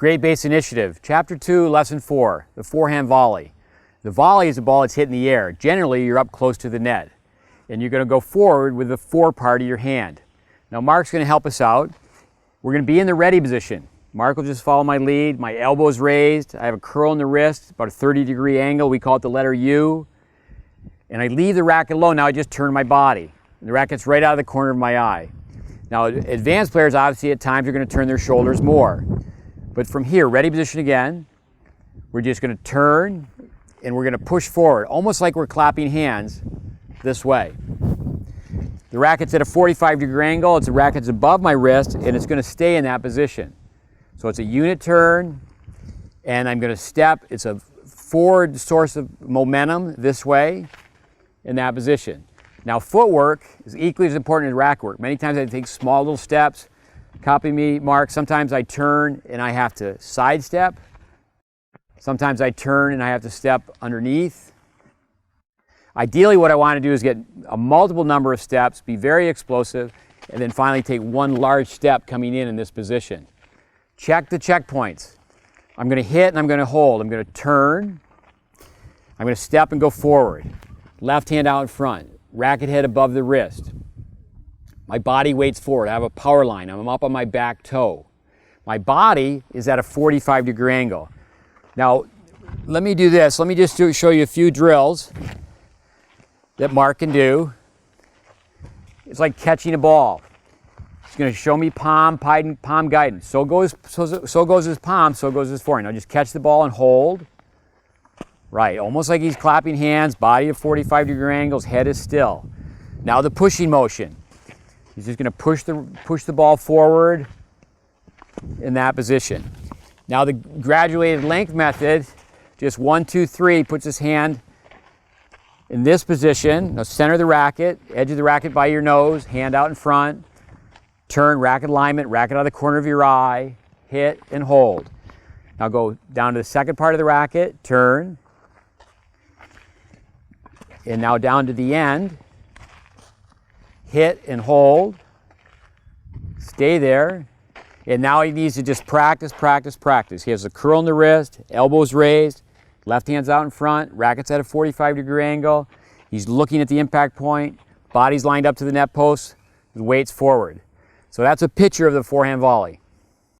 Great Base Initiative, Chapter 2, Lesson 4, the forehand volley. The volley is a ball that's hit in the air. Generally, you're up close to the net, and you're going to go forward with the fore part of your hand. Now, Mark's going to help us out. We're going to be in the ready position. Mark will just follow my lead. My elbow's raised. I have a curl in the wrist, about a 30-degree angle. We call it the letter U. And I leave the racket alone. Now I just turn my body. The racket's right out of the corner of my eye. Now, advanced players, obviously, at times are going to turn their shoulders more. But from here, ready position again, we're just going to turn and we're going to push forward, almost like we're clapping hands this way. The racket's at a 45-degree angle. The racket's above my wrist, and it's going to stay in that position. So it's a unit turn, and I'm going to step. It's a forward source of momentum this way in that position. Now, footwork is equally as important as racket work. Many times I take small little steps. Copy me, Mark. Sometimes I turn and I have to sidestep. Sometimes I turn and I have to step underneath. Ideally, what I want to do is get a multiple number of steps, be very explosive, and then finally take one large step coming in this position. Check the checkpoints. I'm going to hit and I'm going to hold. I'm going to turn. I'm going to step and go forward. Left hand out in front. Racket head above the wrist. My body weights forward. I have a power line. I'm up on my back toe. My body is at a 45-degree angle. Now, let me do this. Let me just show you a few drills that Mark can do. It's like catching a ball. He's going to show me palm guidance. So goes his palm, so goes his forehand. Now just catch the ball and hold. Right, almost like he's clapping hands, body at 45-degree angles, head is still. Now the pushing motion. He's just going to push the ball forward in that position. Now the graduated length method, just 1, 2, 3, puts his hand in this position. Now center the racket, edge of the racket by your nose, hand out in front. Turn, racket alignment, racket out of the corner of your eye, hit and hold. Now go down to the second part of the racket, turn. And now down to the end, hit and hold, stay there, and now he needs to just practice. He has a curl in the wrist, elbows raised, left hand's out in front, racket's at a 45-degree angle, he's looking at the impact point, body's lined up to the net post, his weight's forward. So that's a picture of the forehand volley.